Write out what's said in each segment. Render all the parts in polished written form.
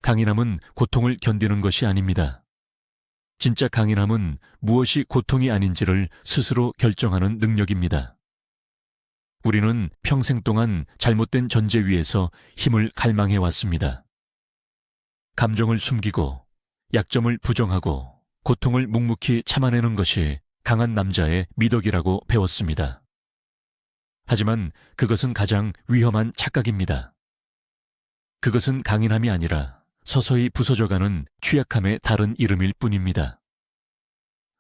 강인함은 고통을 견디는 것이 아닙니다. 진짜 강인함은 무엇이 고통이 아닌지를 스스로 결정하는 능력입니다. 우리는 평생 동안 잘못된 전제 위에서 힘을 갈망해 왔습니다. 감정을 숨기고, 약점을 부정하고, 고통을 묵묵히 참아내는 것이 강한 남자의 미덕이라고 배웠습니다. 하지만 그것은 가장 위험한 착각입니다. 그것은 강인함이 아니라 서서히 부서져가는 취약함의 다른 이름일 뿐입니다.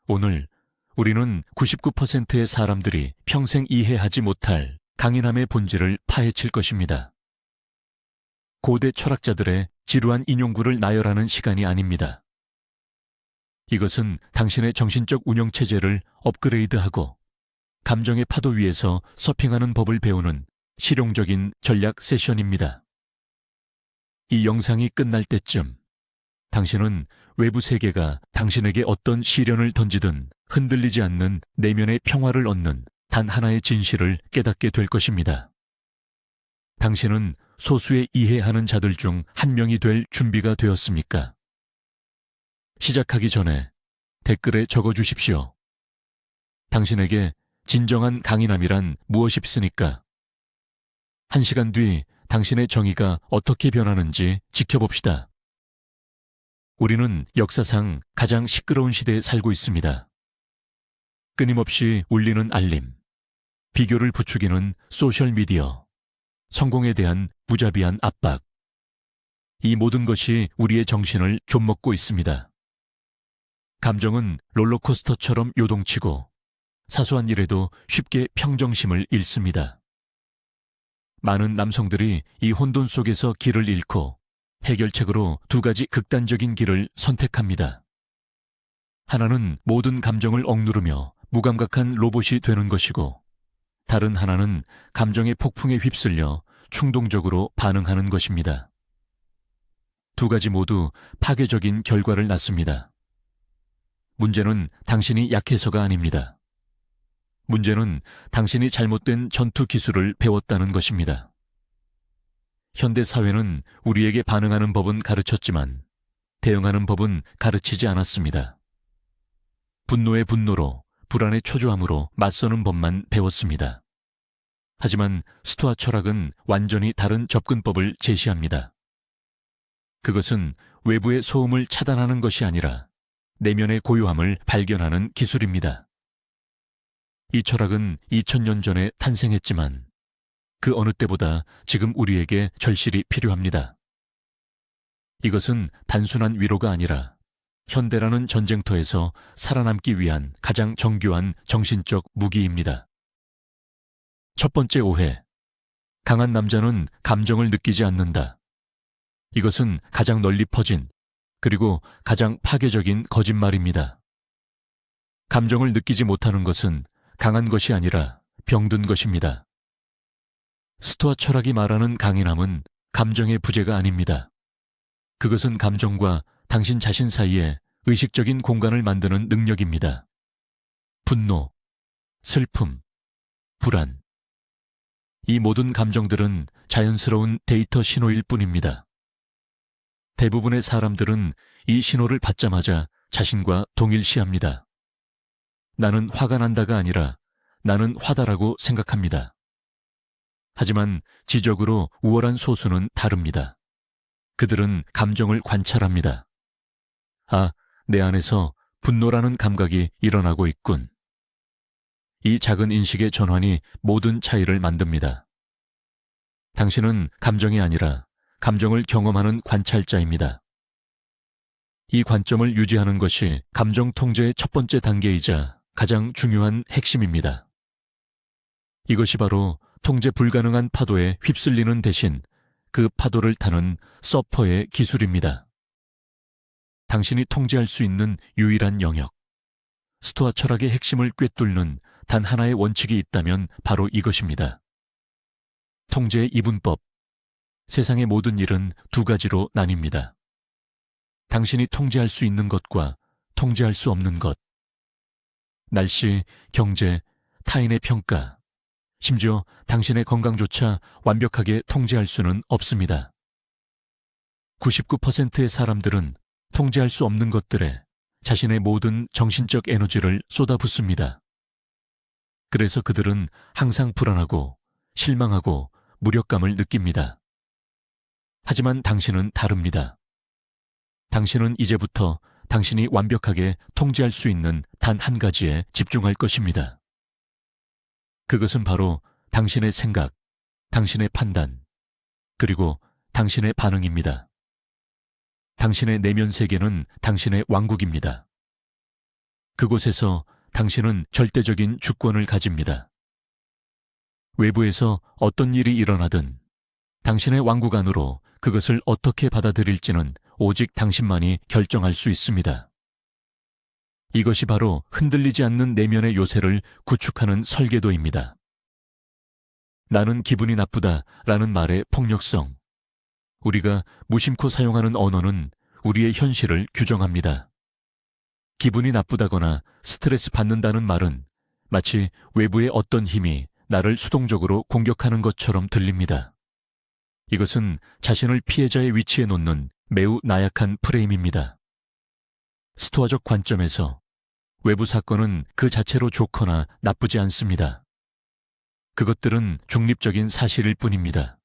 오늘 우리는 99%의 사람들이 평생 이해하지 못할 강인함의 본질을 파헤칠 것입니다. 고대 철학자들의 지루한 인용구를 나열하는 시간이 아닙니다. 이것은 당신의 정신적 운영체제를 업그레이드하고 감정의 파도 위에서 서핑하는 법을 배우는 실용적인 전략 세션입니다. 이 영상이 끝날 때쯤 당신은 외부 세계가 당신에게 어떤 시련을 던지든 흔들리지 않는 내면의 평화를 얻는 단 하나의 진실을 깨닫게 될 것입니다. 당신은 소수의 이해하는 자들 중 한 명이 될 준비가 되었습니까? 시작하기 전에 댓글에 적어주십시오. 당신에게 진정한 강인함이란 무엇입니까? 1시간 뒤 당신의 정의가 어떻게 변하는지 지켜봅시다. 우리는 역사상 가장 시끄러운 시대에 살고 있습니다. 끊임없이 울리는 알림, 비교를 부추기는 소셜미디어, 성공에 대한 무자비한 압박. 이 모든 것이 우리의 정신을 좀먹고 있습니다. 감정은 롤러코스터처럼 요동치고 사소한 일에도 쉽게 평정심을 잃습니다. 많은 남성들이 이 혼돈 속에서 길을 잃고 해결책으로 두 가지 극단적인 길을 선택합니다. 하나는 모든 감정을 억누르며 무감각한 로봇이 되는 것이고, 다른 하나는 감정의 폭풍에 휩쓸려 충동적으로 반응하는 것입니다. 두 가지 모두 파괴적인 결과를 낳습니다. 문제는 당신이 약해서가 아닙니다. 문제는 당신이 잘못된 전투 기술을 배웠다는 것입니다. 현대 사회는 우리에게 반응하는 법은 가르쳤지만 대응하는 법은 가르치지 않았습니다. 분노의 분노로, 불안의 초조함으로 맞서는 법만 배웠습니다. 하지만 스토아 철학은 완전히 다른 접근법을 제시합니다. 그것은 외부의 소음을 차단하는 것이 아니라 내면의 고요함을 발견하는 기술입니다. 이 철학은 2000년 전에 탄생했지만 그 어느 때보다 지금 우리에게 절실히 필요합니다. 이것은 단순한 위로가 아니라 현대라는 전쟁터에서 살아남기 위한 가장 정교한 정신적 무기입니다. 첫 번째 오해. 강한 남자는 감정을 느끼지 않는다. 이것은 가장 널리 퍼진 그리고 가장 파괴적인 거짓말입니다. 감정을 느끼지 못하는 것은 강한 것이 아니라 병든 것입니다. 스토아 철학이 말하는 강인함은 감정의 부재가 아닙니다. 그것은 감정과 당신 자신 사이에 의식적인 공간을 만드는 능력입니다. 분노, 슬픔, 불안. 이 모든 감정들은 자연스러운 데이터 신호일 뿐입니다. 대부분의 사람들은 이 신호를 받자마자 자신과 동일시합니다. 나는 화가 난다가 아니라 나는 화다라고 생각합니다. 하지만 지적으로 우월한 소수는 다릅니다. 그들은 감정을 관찰합니다. 아, 내 안에서 분노라는 감각이 일어나고 있군. 이 작은 인식의 전환이 모든 차이를 만듭니다. 당신은 감정이 아니라 감정을 경험하는 관찰자입니다. 이 관점을 유지하는 것이 감정 통제의 첫 번째 단계이자 가장 중요한 핵심입니다. 이것이 바로 통제 불가능한 파도에 휩쓸리는 대신 그 파도를 타는 서퍼의 기술입니다. 당신이 통제할 수 있는 유일한 영역, 스토아 철학의 핵심을 꿰뚫는 단 하나의 원칙이 있다면 바로 이것입니다. 통제의 이분법. 세상의 모든 일은 두 가지로 나뉩니다. 당신이 통제할 수 있는 것과 통제할 수 없는 것. 날씨, 경제, 타인의 평가, 심지어 당신의 건강조차 완벽하게 통제할 수는 없습니다. 99%의 사람들은 통제할 수 없는 것들에 자신의 모든 정신적 에너지를 쏟아붓습니다. 그래서 그들은 항상 불안하고 실망하고 무력감을 느낍니다. 하지만 당신은 다릅니다. 당신은 이제부터 당신이 완벽하게 통제할 수 있는 단 한 가지에 집중할 것입니다. 그것은 바로 당신의 생각, 당신의 판단, 그리고 당신의 반응입니다. 당신의 내면 세계는 당신의 왕국입니다. 그곳에서 당신은 절대적인 주권을 가집니다. 외부에서 어떤 일이 일어나든 당신의 왕국 안으로 그것을 어떻게 받아들일지는 오직 당신만이 결정할 수 있습니다. 이것이 바로 흔들리지 않는 내면의 요새를 구축하는 설계도입니다. 나는 기분이 나쁘다라는 말의 폭력성. 우리가 무심코 사용하는 언어는 우리의 현실을 규정합니다. 기분이 나쁘다거나 스트레스 받는다는 말은 마치 외부의 어떤 힘이 나를 수동적으로 공격하는 것처럼 들립니다. 이것은 자신을 피해자의 위치에 놓는 매우 나약한 프레임입니다. 스토아적 관점에서 외부 사건은 그 자체로 좋거나 나쁘지 않습니다. 그것들은 중립적인 사실일 뿐입니다.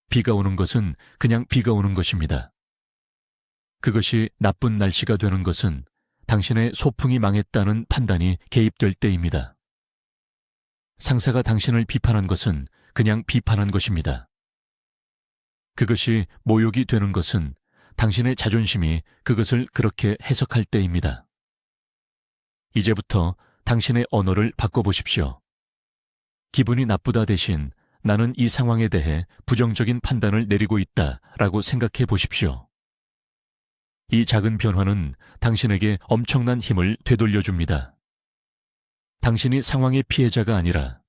비가 오는 것은 그냥 비가 오는 것입니다. 그것이 나쁜 날씨가 되는 것은 당신의 소풍이 망했다는 판단이 개입될 때입니다. 상사가 당신을 비판한 것은 그냥 비판한 것입니다. 그것이 모욕이 되는 것은 당신의 자존심이 그것을 그렇게 해석할 때입니다. 이제부터 당신의 언어를 바꿔보십시오. 기분이 나쁘다 대신 나는 이 상황에 대해 부정적인 판단을 내리고 있다라고 생각해 보십시오. 이 작은 변화는 당신에게 엄청난 힘을 되돌려줍니다. 당신이 상황의 피해자가 아니라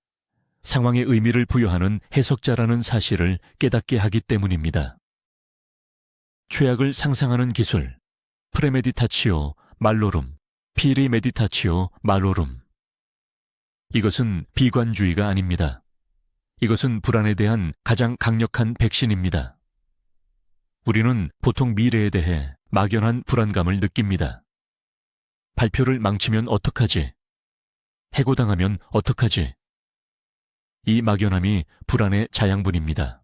상황의 의미를 부여하는 해석자라는 사실을 깨닫게 하기 때문입니다. 최악을 상상하는 기술, 프레메디타치오 말로룸, 피리 메디타치오 말로룸. 이것은 비관주의가 아닙니다. 이것은 불안에 대한 가장 강력한 백신입니다. 우리는 보통 미래에 대해 막연한 불안감을 느낍니다. 발표를 망치면 어떡하지? 해고당하면 어떡하지? 이 막연함이 불안의 자양분입니다.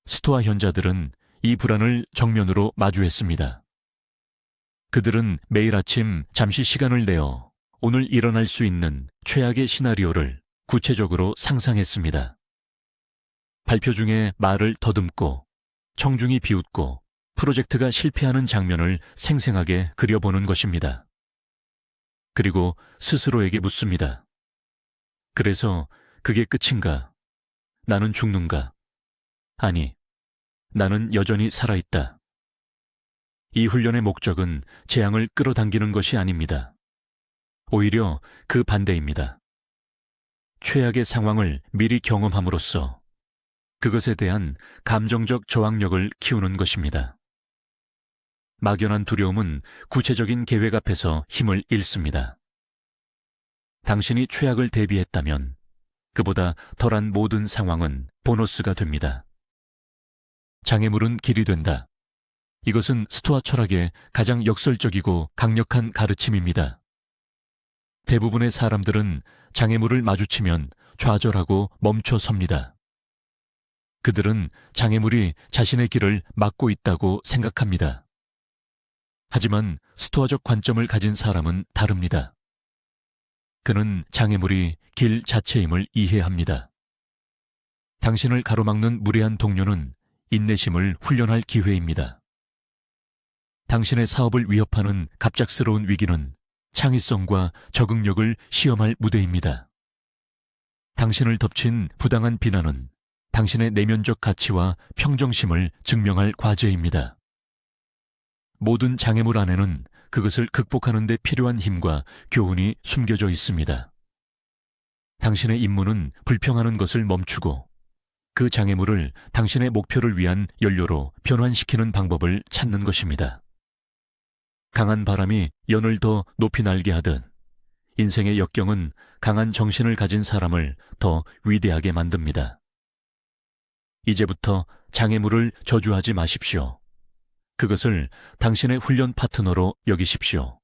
스토아 현자들은 이 불안을 정면으로 마주했습니다. 그들은 매일 아침 잠시 시간을 내어 오늘 일어날 수 있는 최악의 시나리오를 구체적으로 상상했습니다. 발표 중에 말을 더듬고 청중이 비웃고 프로젝트가 실패하는 장면을 생생하게 그려보는 것입니다. 그리고 스스로에게 묻습니다. 그래서 그게 끝인가? 나는 죽는가? 아니, 나는 여전히 살아있다. 이 훈련의 목적은 재앙을 끌어당기는 것이 아닙니다. 오히려 그 반대입니다. 최악의 상황을 미리 경험함으로써 그것에 대한 감정적 저항력을 키우는 것입니다. 막연한 두려움은 구체적인 계획 앞에서 힘을 잃습니다. 당신이 최악을 대비했다면 그보다 덜한 모든 상황은 보너스가 됩니다. 장애물은 길이 된다. 이것은 스토아 철학의 가장 역설적이고 강력한 가르침입니다. 대부분의 사람들은 장애물을 마주치면 좌절하고 멈춰 섭니다. 그들은 장애물이 자신의 길을 막고 있다고 생각합니다. 하지만 스토아적 관점을 가진 사람은 다릅니다. 그는 장애물이 길 자체임을 이해합니다. 당신을 가로막는 무례한 동료는 인내심을 훈련할 기회입니다. 당신의 사업을 위협하는 갑작스러운 위기는 창의성과 적응력을 시험할 무대입니다. 당신을 덮친 부당한 비난은 당신의 내면적 가치와 평정심을 증명할 과제입니다. 모든 장애물 안에는 그것을 극복하는 데 필요한 힘과 교훈이 숨겨져 있습니다. 당신의 임무는 불평하는 것을 멈추고 그 장애물을 당신의 목표를 위한 연료로 변환시키는 방법을 찾는 것입니다. 강한 바람이 연을 더 높이 날게 하듯 인생의 역경은 강한 정신을 가진 사람을 더 위대하게 만듭니다. 이제부터 장애물을 저주하지 마십시오. 그것을 당신의 훈련 파트너로 여기십시오.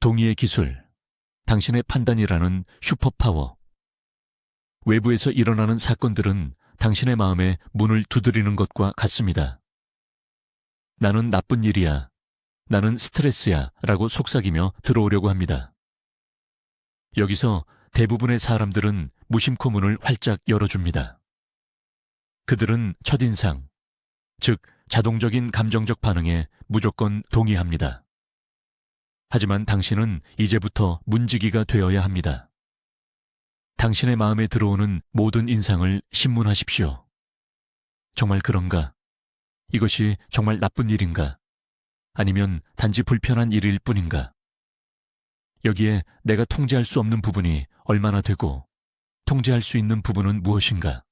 동의의 기술, 당신의 판단이라는 슈퍼파워. 외부에서 일어나는 사건들은 당신의 마음에 문을 두드리는 것과 같습니다. 나는 나쁜 일이야, 나는 스트레스야 라고 속삭이며 들어오려고 합니다. 여기서 대부분의 사람들은 무심코 문을 활짝 열어줍니다. 그들은 첫인상, 즉 자동적인 감정적 반응에 무조건 동의합니다. 하지만 당신은 이제부터 문지기가 되어야 합니다. 당신의 마음에 들어오는 모든 인상을 신문하십시오. 정말 그런가? 이것이 정말 나쁜 일인가? 아니면 단지 불편한 일일 뿐인가? 여기에 내가 통제할 수 없는 부분이 얼마나 되고 통제할 수 있는 부분은 무엇인가?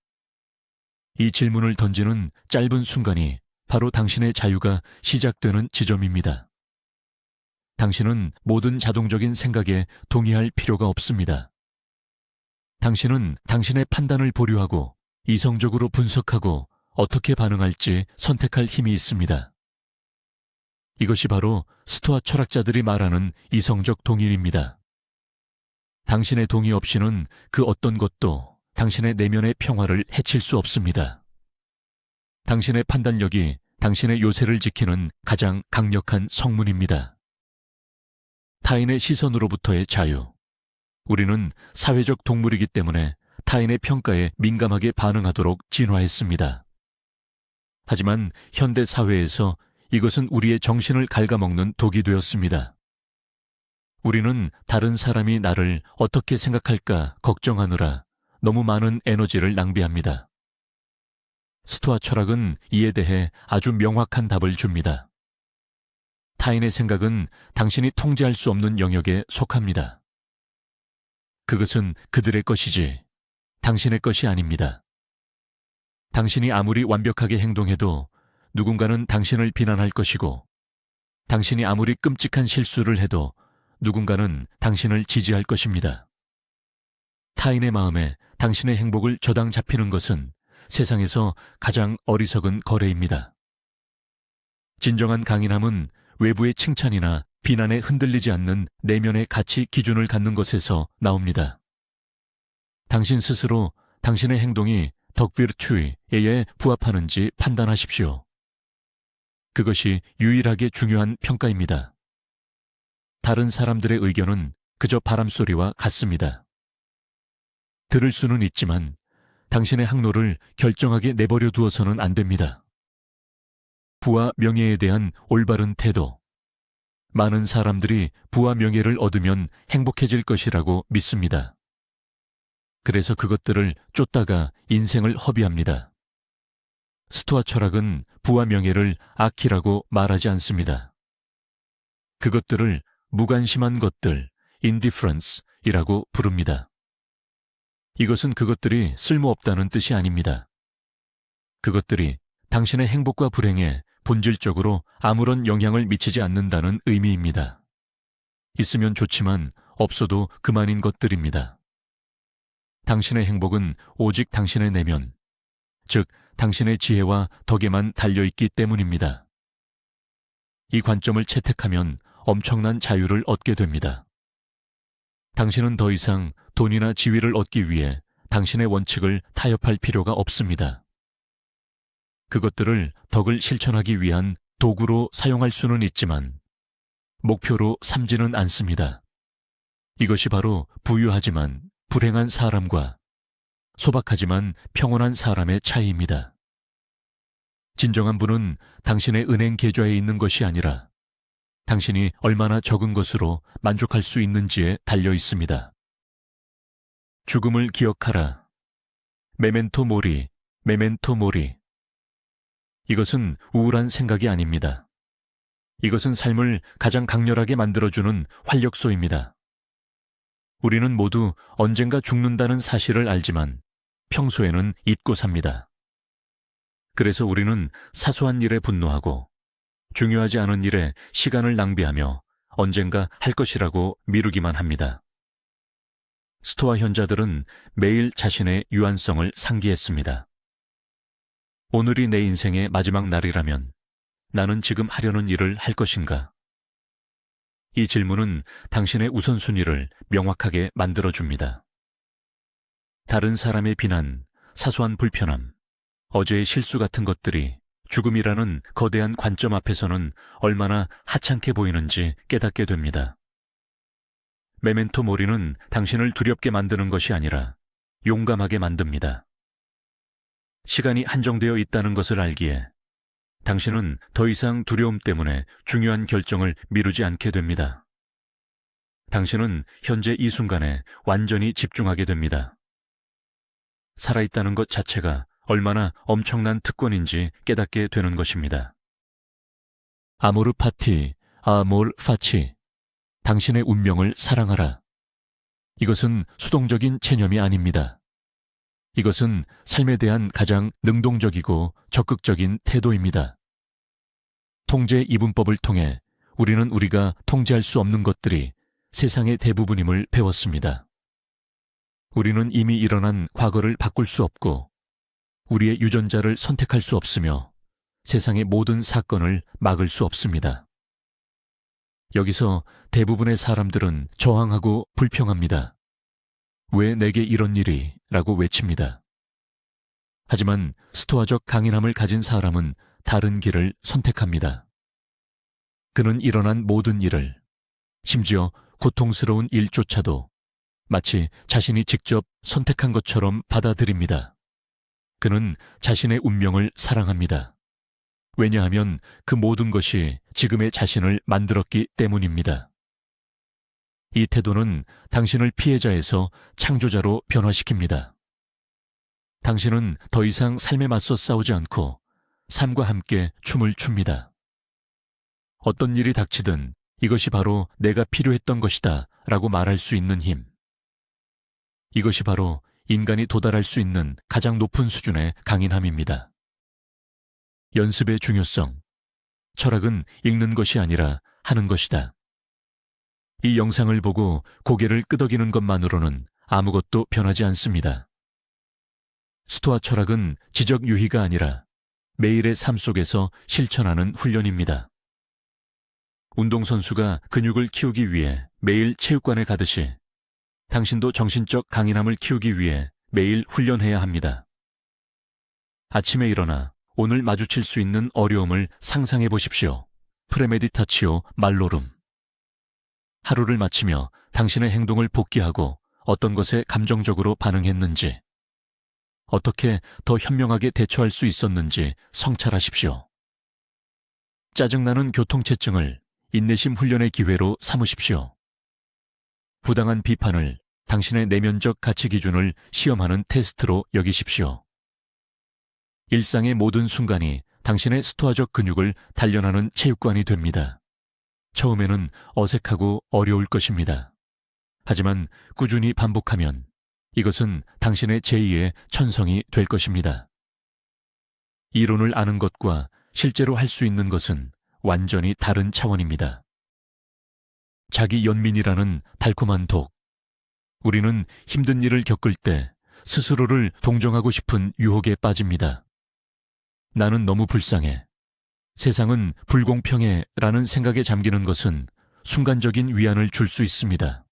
이 질문을 던지는 짧은 순간이 바로 당신의 자유가 시작되는 지점입니다. 당신은 모든 자동적인 생각에 동의할 필요가 없습니다. 당신은 당신의 판단을 보류하고 이성적으로 분석하고 어떻게 반응할지 선택할 힘이 있습니다. 이것이 바로 스토아 철학자들이 말하는 이성적 동의입니다. 당신의 동의 없이는 그 어떤 것도 당신의 내면의 평화를 해칠 수 없습니다. 당신의 판단력이 당신의 요새를 지키는 가장 강력한 성문입니다. 타인의 시선으로부터의 자유. 우리는 사회적 동물이기 때문에 타인의 평가에 민감하게 반응하도록 진화했습니다. 하지만 현대 사회에서 이것은 우리의 정신을 갉아먹는 독이 되었습니다. 우리는 다른 사람이 나를 어떻게 생각할까 걱정하느라 너무 많은 에너지를 낭비합니다. 스토아 철학은 이에 대해 아주 명확한 답을 줍니다. 타인의 생각은 당신이 통제할 수 없는 영역에 속합니다. 그것은 그들의 것이지 당신의 것이 아닙니다. 당신이 아무리 완벽하게 행동해도 누군가는 당신을 비난할 것이고 당신이 아무리 끔찍한 실수를 해도 누군가는 당신을 지지할 것입니다. 타인의 마음에 당신의 행복을 저당 잡히는 것은 세상에서 가장 어리석은 거래입니다. 진정한 강인함은 외부의 칭찬이나 비난에 흔들리지 않는 내면의 가치 기준을 갖는 것에서 나옵니다. 당신 스스로 당신의 행동이 덕비르추이에 부합하는지 판단하십시오. 그것이 유일하게 중요한 평가입니다. 다른 사람들의 의견은 그저 바람소리와 같습니다. 들을 수는 있지만 당신의 항로를 결정하게 내버려 두어서는 안 됩니다. 부와 명예에 대한 올바른 태도. 많은 사람들이 부와 명예를 얻으면 행복해질 것이라고 믿습니다. 그래서 그것들을 쫓다가 인생을 허비합니다. 스토아 철학은 부와 명예를 악이라고 말하지 않습니다. 그것들을 무관심한 것들, indifference이라고 부릅니다. 이것은 그것들이 쓸모없다는 뜻이 아닙니다. 그것들이 당신의 행복과 불행에 본질적으로 아무런 영향을 미치지 않는다는 의미입니다. 있으면 좋지만 없어도 그만인 것들입니다. 당신의 행복은 오직 당신의 내면, 즉 당신의 지혜와 덕에만 달려있기 때문입니다. 이 관점을 채택하면 엄청난 자유를 얻게 됩니다. 당신은 더 이상 돈이나 지위를 얻기 위해 당신의 원칙을 타협할 필요가 없습니다. 그것들을 덕을 실천하기 위한 도구로 사용할 수는 있지만 목표로 삼지는 않습니다. 이것이 바로 부유하지만 불행한 사람과 소박하지만 평온한 사람의 차이입니다. 진정한 부는 당신의 은행 계좌에 있는 것이 아니라 당신이 얼마나 적은 것으로 만족할 수 있는지에 달려 있습니다. 죽음을 기억하라. 메멘토 모리, 메멘토 모리. 이것은 우울한 생각이 아닙니다. 이것은 삶을 가장 강렬하게 만들어주는 활력소입니다. 우리는 모두 언젠가 죽는다는 사실을 알지만 평소에는 잊고 삽니다. 그래서 우리는 사소한 일에 분노하고 중요하지 않은 일에 시간을 낭비하며 언젠가 할 것이라고 미루기만 합니다. 스토아 현자들은 매일 자신의 유한성을 상기했습니다. 오늘이 내 인생의 마지막 날이라면 나는 지금 하려는 일을 할 것인가? 이 질문은 당신의 우선순위를 명확하게 만들어줍니다. 다른 사람의 비난, 사소한 불편함, 어제의 실수 같은 것들이 죽음이라는 거대한 관점 앞에서는 얼마나 하찮게 보이는지 깨닫게 됩니다. 메멘토 모리는 당신을 두렵게 만드는 것이 아니라 용감하게 만듭니다. 시간이 한정되어 있다는 것을 알기에 당신은 더 이상 두려움 때문에 중요한 결정을 미루지 않게 됩니다. 당신은 현재 이 순간에 완전히 집중하게 됩니다. 살아있다는 것 자체가 얼마나 엄청난 특권인지 깨닫게 되는 것입니다. 아모르 파티, 아몰 파치. 당신의 운명을 사랑하라. 이것은 수동적인 체념이 아닙니다. 이것은 삶에 대한 가장 능동적이고 적극적인 태도입니다. 통제 이분법을 통해 우리는 우리가 통제할 수 없는 것들이 세상의 대부분임을 배웠습니다. 우리는 이미 일어난 과거를 바꿀 수 없고 우리의 유전자를 선택할 수 없으며 세상의 모든 사건을 막을 수 없습니다. 여기서 대부분의 사람들은 저항하고 불평합니다. 왜 내게 이런 일이? 라고 외칩니다. 하지만 스토아적 강인함을 가진 사람은 다른 길을 선택합니다. 그는 일어난 모든 일을, 심지어 고통스러운 일조차도 마치 자신이 직접 선택한 것처럼 받아들입니다. 그는 자신의 운명을 사랑합니다. 왜냐하면 그 모든 것이 지금의 자신을 만들었기 때문입니다. 이 태도는 당신을 피해자에서 창조자로 변화시킵니다. 당신은 더 이상 삶에 맞서 싸우지 않고 삶과 함께 춤을 춥니다. 어떤 일이 닥치든 이것이 바로 내가 필요했던 것이다 라고 말할 수 있는 힘. 이것이 바로 인간이 도달할 수 있는 가장 높은 수준의 강인함입니다. 연습의 중요성. 철학은 읽는 것이 아니라 하는 것이다. 이 영상을 보고 고개를 끄덕이는 것만으로는 아무것도 변하지 않습니다. 스토아 철학은 지적 유희가 아니라 매일의 삶 속에서 실천하는 훈련입니다. 운동선수가 근육을 키우기 위해 매일 체육관에 가듯이 당신도 정신적 강인함을 키우기 위해 매일 훈련해야 합니다. 아침에 일어나 오늘 마주칠 수 있는 어려움을 상상해 보십시오. 프레메디타치오 말로룸. 하루를 마치며 당신의 행동을 복기하고 어떤 것에 감정적으로 반응했는지, 어떻게 더 현명하게 대처할 수 있었는지 성찰하십시오. 짜증나는 교통체증을 인내심 훈련의 기회로 삼으십시오. 부당한 비판을 당신의 내면적 가치 기준을 시험하는 테스트로 여기십시오. 일상의 모든 순간이 당신의 스토아적 근육을 단련하는 체육관이 됩니다. 처음에는 어색하고 어려울 것입니다. 하지만 꾸준히 반복하면 이것은 당신의 제2의 천성이 될 것입니다. 이론을 아는 것과 실제로 할 수 있는 것은 완전히 다른 차원입니다. 자기 연민이라는 달콤한 독. 우리는 힘든 일을 겪을 때 스스로를 동정하고 싶은 유혹에 빠집니다. 나는 너무 불쌍해. 세상은 불공평해 라는 생각에 잠기는 것은 순간적인 위안을 줄 수 있습니다.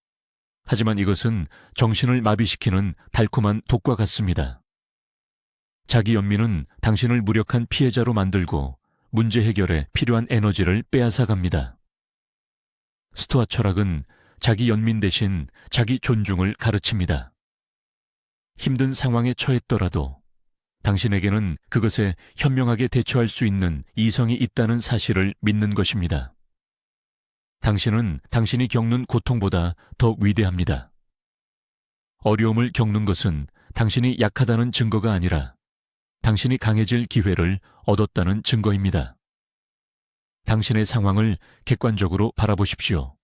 하지만 이것은 정신을 마비시키는 달콤한 독과 같습니다. 자기 연민은 당신을 무력한 피해자로 만들고 문제 해결에 필요한 에너지를 빼앗아갑니다. 스토아 철학은 자기 연민 대신 자기 존중을 가르칩니다. 힘든 상황에 처했더라도 당신에게는 그것에 현명하게 대처할 수 있는 이성이 있다는 사실을 믿는 것입니다. 당신은 당신이 겪는 고통보다 더 위대합니다. 어려움을 겪는 것은 당신이 약하다는 증거가 아니라 당신이 강해질 기회를 얻었다는 증거입니다. 당신의 상황을 객관적으로 바라보십시오.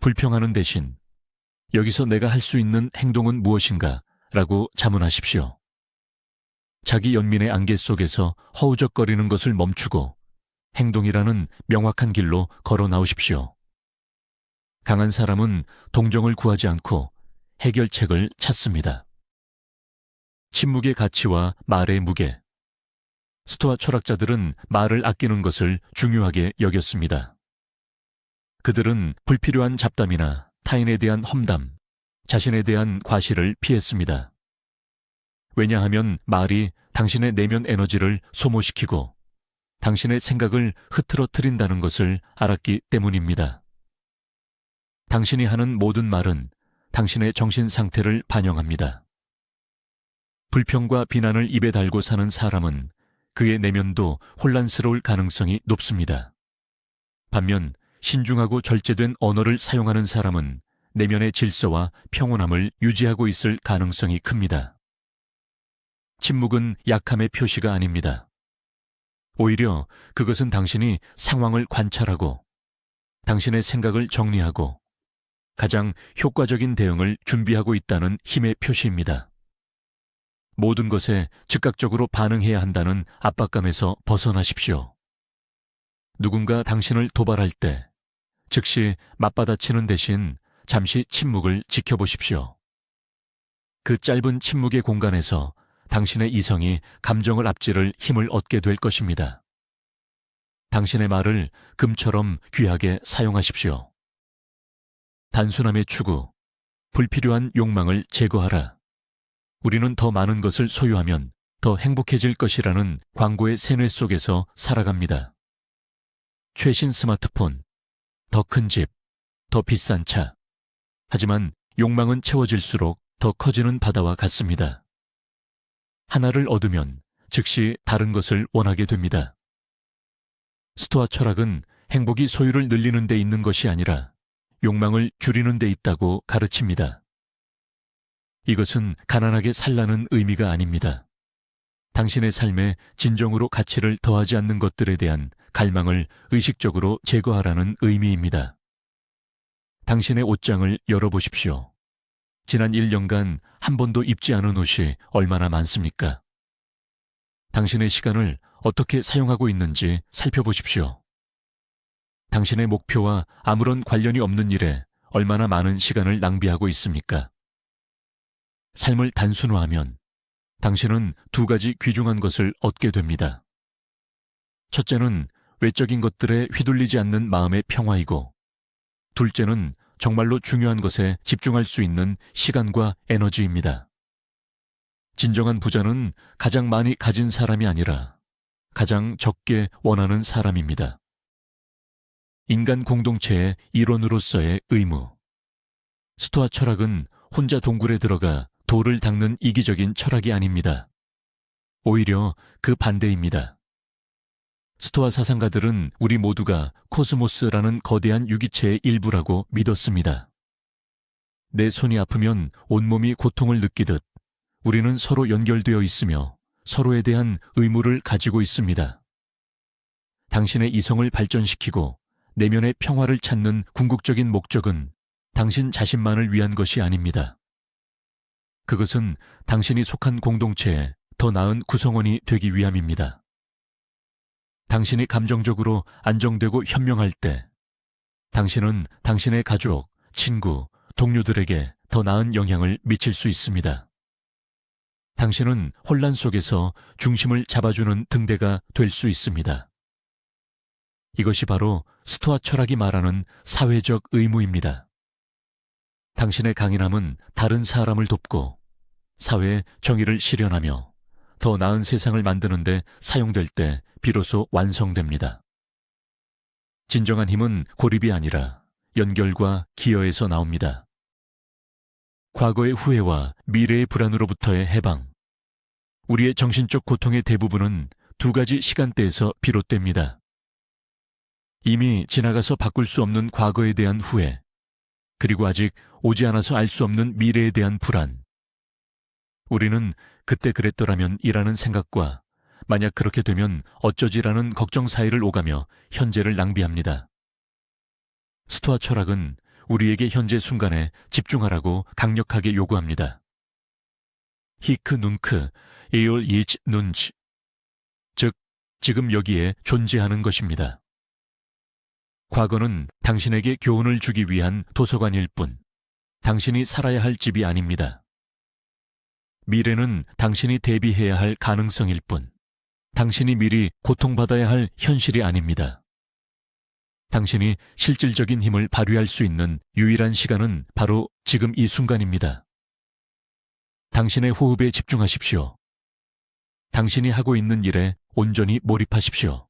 불평하는 대신 여기서 내가 할 수 있는 행동은 무엇인가? 라고 자문하십시오. 자기 연민의 안개 속에서 허우적거리는 것을 멈추고 행동이라는 명확한 길로 걸어 나오십시오. 강한 사람은 동정을 구하지 않고 해결책을 찾습니다. 침묵의 가치와 말의 무게. 스토아 철학자들은 말을 아끼는 것을 중요하게 여겼습니다. 그들은 불필요한 잡담이나 타인에 대한 험담, 자신에 대한 과시를 피했습니다. 왜냐하면 말이 당신의 내면 에너지를 소모시키고 당신의 생각을 흐트러뜨린다는 것을 알았기 때문입니다. 당신이 하는 모든 말은 당신의 정신 상태를 반영합니다. 불평과 비난을 입에 달고 사는 사람은 그의 내면도 혼란스러울 가능성이 높습니다. 반면 신중하고 절제된 언어를 사용하는 사람은 내면의 질서와 평온함을 유지하고 있을 가능성이 큽니다. 침묵은 약함의 표시가 아닙니다. 오히려 그것은 당신이 상황을 관찰하고 당신의 생각을 정리하고 가장 효과적인 대응을 준비하고 있다는 힘의 표시입니다. 모든 것에 즉각적으로 반응해야 한다는 압박감에서 벗어나십시오. 누군가 당신을 도발할 때 즉시 맞받아치는 대신 잠시 침묵을 지켜보십시오. 그 짧은 침묵의 공간에서 당신의 이성이 감정을 앞지를 힘을 얻게 될 것입니다. 당신의 말을 금처럼 귀하게 사용하십시오. 단순함의 추구, 불필요한 욕망을 제거하라. 우리는 더 많은 것을 소유하면 더 행복해질 것이라는 광고의 세뇌 속에서 살아갑니다. 최신 스마트폰, 더 큰 집, 더 비싼 차. 하지만 욕망은 채워질수록 더 커지는 바다와 같습니다. 하나를 얻으면 즉시 다른 것을 원하게 됩니다. 스토아 철학은 행복이 소유를 늘리는 데 있는 것이 아니라 욕망을 줄이는 데 있다고 가르칩니다. 이것은 가난하게 살라는 의미가 아닙니다. 당신의 삶에 진정으로 가치를 더하지 않는 것들에 대한 갈망을 의식적으로 제거하라는 의미입니다. 당신의 옷장을 열어보십시오. 지난 1년간 한 번도 입지 않은 옷이 얼마나 많습니까? 당신의 시간을 어떻게 사용하고 있는지 살펴보십시오. 당신의 목표와 아무런 관련이 없는 일에 얼마나 많은 시간을 낭비하고 있습니까? 삶을 단순화하면 당신은 두 가지 귀중한 것을 얻게 됩니다. 첫째는 외적인 것들에 휘둘리지 않는 마음의 평화이고, 둘째는 정말로 중요한 것에 집중할 수 있는 시간과 에너지입니다. 진정한 부자는 가장 많이 가진 사람이 아니라 가장 적게 원하는 사람입니다. 인간 공동체의 일원으로서의 의무. 스토아 철학은 혼자 동굴에 들어가 돌을 닦는 이기적인 철학이 아닙니다. 오히려 그 반대입니다. 스토아 사상가들은 우리 모두가 코스모스라는 거대한 유기체의 일부라고 믿었습니다. 내 손이 아프면 온몸이 고통을 느끼듯 우리는 서로 연결되어 있으며 서로에 대한 의무를 가지고 있습니다. 당신의 이성을 발전시키고 내면의 평화를 찾는 궁극적인 목적은 당신 자신만을 위한 것이 아닙니다. 그것은 당신이 속한 공동체의 더 나은 구성원이 되기 위함입니다. 당신이 감정적으로 안정되고 현명할 때 당신은 당신의 가족, 친구, 동료들에게 더 나은 영향을 미칠 수 있습니다. 당신은 혼란 속에서 중심을 잡아주는 등대가 될 수 있습니다. 이것이 바로 스토아 철학이 말하는 사회적 의무입니다. 당신의 강인함은 다른 사람을 돕고 사회의 정의를 실현하며 더 나은 세상을 만드는 데 사용될 때 비로소 완성됩니다. 진정한 힘은 고립이 아니라 연결과 기여에서 나옵니다. 과거의 후회와 미래의 불안으로부터의 해방. 우리의 정신적 고통의 대부분은 두 가지 시간대에서 비롯됩니다. 이미 지나가서 바꿀 수 없는 과거에 대한 후회, 그리고 아직 오지 않아서 알 수 없는 미래에 대한 불안. 우리는 그때 그랬더라면 이라는 생각과 만약 그렇게 되면 어쩌지라는 걱정 사이를 오가며 현재를 낭비합니다. 스토아 철학은 우리에게 현재 순간에 집중하라고 강력하게 요구합니다. 히크 눈크 에올 이치 눈치, 즉 지금 여기에 존재하는 것입니다. 과거는 당신에게 교훈을 주기 위한 도서관일 뿐 당신이 살아야 할 집이 아닙니다. 미래는 당신이 대비해야 할 가능성일 뿐 당신이 미리 고통받아야 할 현실이 아닙니다. 당신이 실질적인 힘을 발휘할 수 있는 유일한 시간은 바로 지금 이 순간입니다. 당신의 호흡에 집중하십시오. 당신이 하고 있는 일에 온전히 몰입하십시오.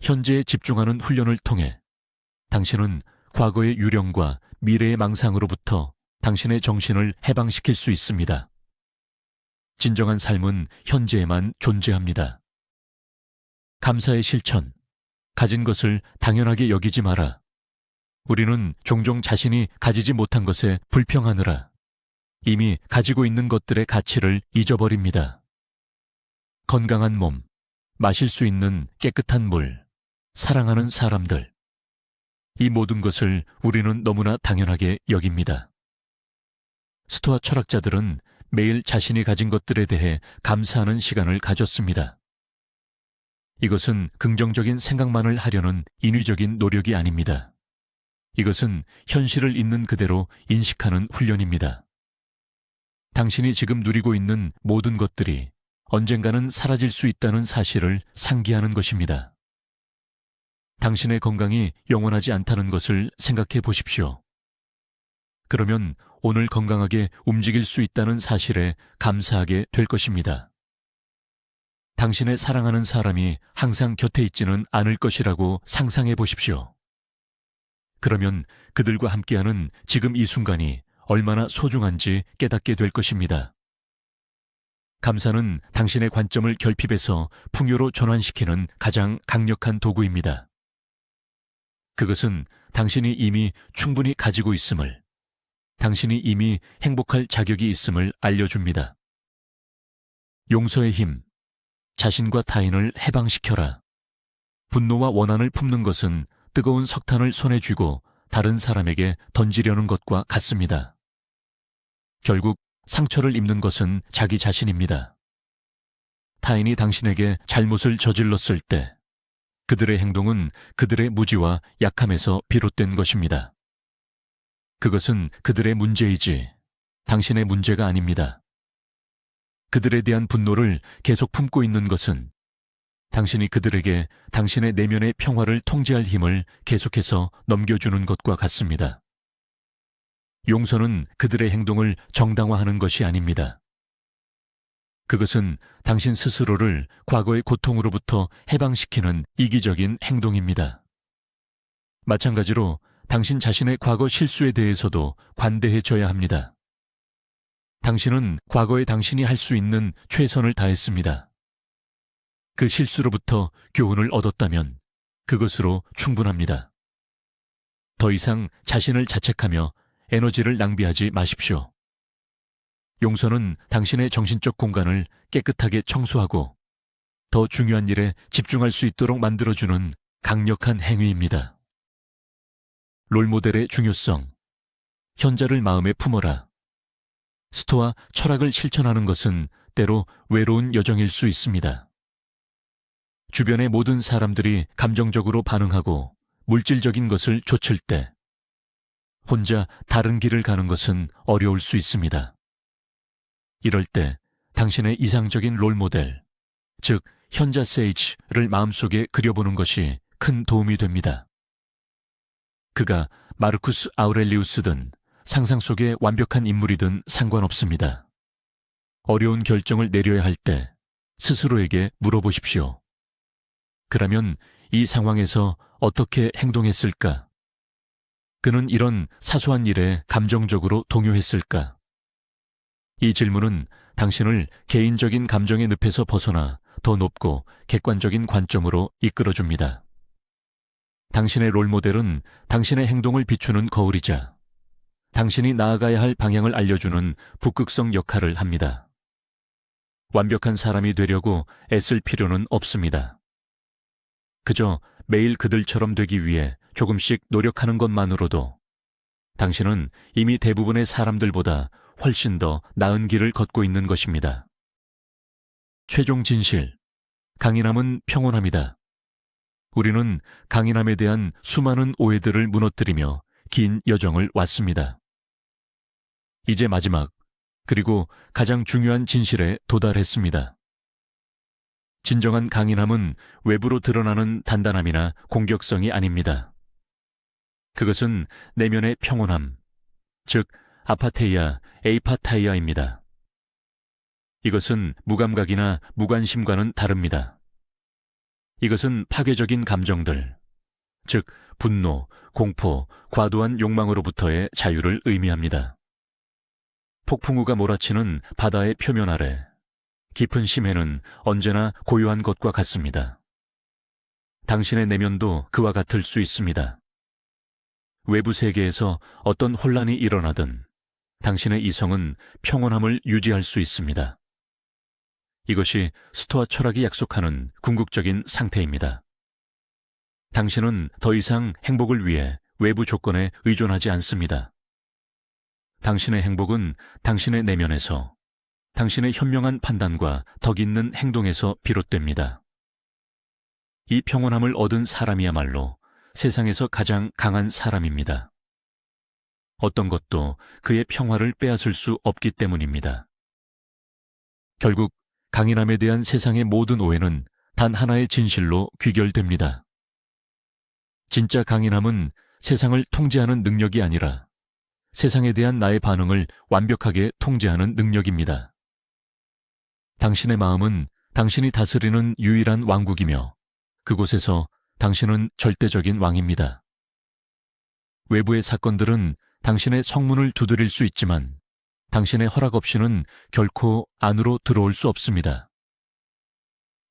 현재에 집중하는 훈련을 통해 당신은 과거의 유령과 미래의 망상으로부터 당신의 정신을 해방시킬 수 있습니다. 진정한 삶은 현재에만 존재합니다. 감사의 실천. 가진 것을 당연하게 여기지 마라. 우리는 종종 자신이 가지지 못한 것에 불평하느라 이미 가지고 있는 것들의 가치를 잊어버립니다. 건강한 몸, 마실 수 있는 깨끗한 물, 사랑하는 사람들. 이 모든 것을 우리는 너무나 당연하게 여깁니다. 스토아 철학자들은 매일 자신이 가진 것들에 대해 감사하는 시간을 가졌습니다. 이것은 긍정적인 생각만을 하려는 인위적인 노력이 아닙니다. 이것은 현실을 있는 그대로 인식하는 훈련입니다. 당신이 지금 누리고 있는 모든 것들이 언젠가는 사라질 수 있다는 사실을 상기하는 것입니다. 당신의 건강이 영원하지 않다는 것을 생각해 보십시오. 그러면 오늘 건강하게 움직일 수 있다는 사실에 감사하게 될 것입니다. 당신의 사랑하는 사람이 항상 곁에 있지는 않을 것이라고 상상해 보십시오. 그러면 그들과 함께하는 지금 이 순간이 얼마나 소중한지 깨닫게 될 것입니다. 감사는 당신의 관점을 결핍해서 풍요로 전환시키는 가장 강력한 도구입니다. 그것은 당신이 이미 충분히 가지고 있음을, 당신이 이미 행복할 자격이 있음을 알려줍니다. 용서의 힘. 자신과 타인을 해방시켜라. 분노와 원한을 품는 것은 뜨거운 석탄을 손에 쥐고 다른 사람에게 던지려는 것과 같습니다. 결국 상처를 입는 것은 자기 자신입니다. 타인이 당신에게 잘못을 저질렀을 때 그들의 행동은 그들의 무지와 약함에서 비롯된 것입니다. 그것은 그들의 문제이지 당신의 문제가 아닙니다. 그들에 대한 분노를 계속 품고 있는 것은 당신이 그들에게 당신의 내면의 평화를 통제할 힘을 계속해서 넘겨주는 것과 같습니다. 용서는 그들의 행동을 정당화하는 것이 아닙니다. 그것은 당신 스스로를 과거의 고통으로부터 해방시키는 이기적인 행동입니다. 마찬가지로 당신 자신의 과거 실수에 대해서도 관대해져야 합니다. 당신은 과거에 당신이 할 수 있는 최선을 다했습니다. 그 실수로부터 교훈을 얻었다면 그것으로 충분합니다. 더 이상 자신을 자책하며 에너지를 낭비하지 마십시오. 용서는 당신의 정신적 공간을 깨끗하게 청소하고 더 중요한 일에 집중할 수 있도록 만들어주는 강력한 행위입니다. 롤모델의 중요성. 현자를 마음에 품어라. 스토아 철학을 실천하는 것은 때로 외로운 여정일 수 있습니다. 주변의 모든 사람들이 감정적으로 반응하고 물질적인 것을 좇을 때 혼자 다른 길을 가는 것은 어려울 수 있습니다. 이럴 때 당신의 이상적인 롤모델, 즉 현자 세이지를 마음속에 그려보는 것이 큰 도움이 됩니다. 그가 마르쿠스 아우렐리우스든 상상 속의 완벽한 인물이든 상관없습니다. 어려운 결정을 내려야 할 때 스스로에게 물어보십시오. 그러면 이 상황에서 어떻게 행동했을까? 그는 이런 사소한 일에 감정적으로 동요했을까? 이 질문은 당신을 개인적인 감정의 늪에서 벗어나 더 높고 객관적인 관점으로 이끌어줍니다. 당신의 롤모델은 당신의 행동을 비추는 거울이자 당신이 나아가야 할 방향을 알려주는 북극성 역할을 합니다. 완벽한 사람이 되려고 애쓸 필요는 없습니다. 그저 매일 그들처럼 되기 위해 조금씩 노력하는 것만으로도 당신은 이미 대부분의 사람들보다 훨씬 더 나은 길을 걷고 있는 것입니다. 최종 진실. 강인함은 평온합니다. 우리는 강인함에 대한 수많은 오해들을 무너뜨리며 긴 여정을 왔습니다. 이제 마지막, 그리고 가장 중요한 진실에 도달했습니다. 진정한 강인함은 외부로 드러나는 단단함이나 공격성이 아닙니다. 그것은 내면의 평온함, 즉 아파테이아, 에이파타이아입니다. 이것은 무감각이나 무관심과는 다릅니다. 이것은 파괴적인 감정들, 즉 분노, 공포, 과도한 욕망으로부터의 자유를 의미합니다. 폭풍우가 몰아치는 바다의 표면 아래 깊은 심해는 언제나 고요한 것과 같습니다. 당신의 내면도 그와 같을 수 있습니다. 외부 세계에서 어떤 혼란이 일어나든 당신의 이성은 평온함을 유지할 수 있습니다. 이것이 스토아 철학이 약속하는 궁극적인 상태입니다. 당신은 더 이상 행복을 위해 외부 조건에 의존하지 않습니다. 당신의 행복은 당신의 내면에서, 당신의 현명한 판단과 덕 있는 행동에서 비롯됩니다. 이 평온함을 얻은 사람이야말로 세상에서 가장 강한 사람입니다. 어떤 것도 그의 평화를 빼앗을 수 없기 때문입니다. 결국 강인함에 대한 세상의 모든 오해는 단 하나의 진실로 귀결됩니다. 진짜 강인함은 세상을 통제하는 능력이 아니라 세상에 대한 나의 반응을 완벽하게 통제하는 능력입니다. 당신의 마음은 당신이 다스리는 유일한 왕국이며 그곳에서 당신은 절대적인 왕입니다. 외부의 사건들은 당신의 성문을 두드릴 수 있지만 당신의 허락 없이는 결코 안으로 들어올 수 없습니다.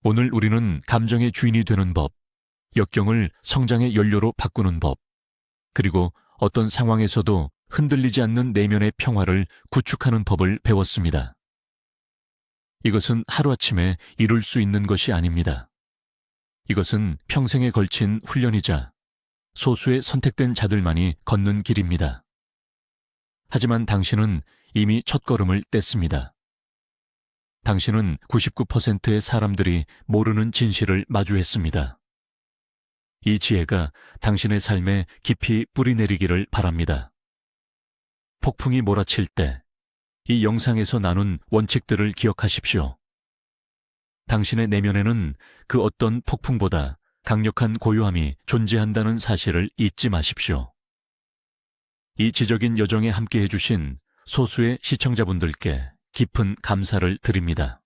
오늘 우리는 감정의 주인이 되는 법, 역경을 성장의 연료로 바꾸는 법, 그리고 어떤 상황에서도 흔들리지 않는 내면의 평화를 구축하는 법을 배웠습니다. 이것은 하루아침에 이룰 수 있는 것이 아닙니다. 이것은 평생에 걸친 훈련이자 소수의 선택된 자들만이 걷는 길입니다. 하지만 당신은 이미 첫걸음을 뗐습니다. 당신은 99%의 사람들이 모르는 진실을 마주했습니다. 이 지혜가 당신의 삶에 깊이 뿌리내리기를 바랍니다. 폭풍이 몰아칠 때 이 영상에서 나눈 원칙들을 기억하십시오. 당신의 내면에는 그 어떤 폭풍보다 강력한 고요함이 존재한다는 사실을 잊지 마십시오. 이 지적인 여정에 함께 해주신 소수의 시청자분들께 깊은 감사를 드립니다.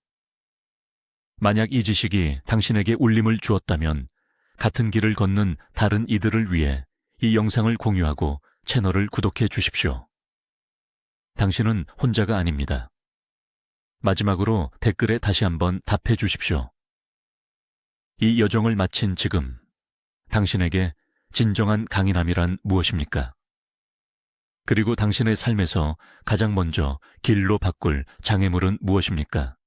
만약 이 지식이 당신에게 울림을 주었다면 같은 길을 걷는 다른 이들을 위해 이 영상을 공유하고 채널을 구독해 주십시오. 당신은 혼자가 아닙니다. 마지막으로 댓글에 다시 한번 답해 주십시오. 이 여정을 마친 지금 당신에게 진정한 강인함이란 무엇입니까? 그리고 당신의 삶에서 가장 먼저 길로 바꿀 장애물은 무엇입니까?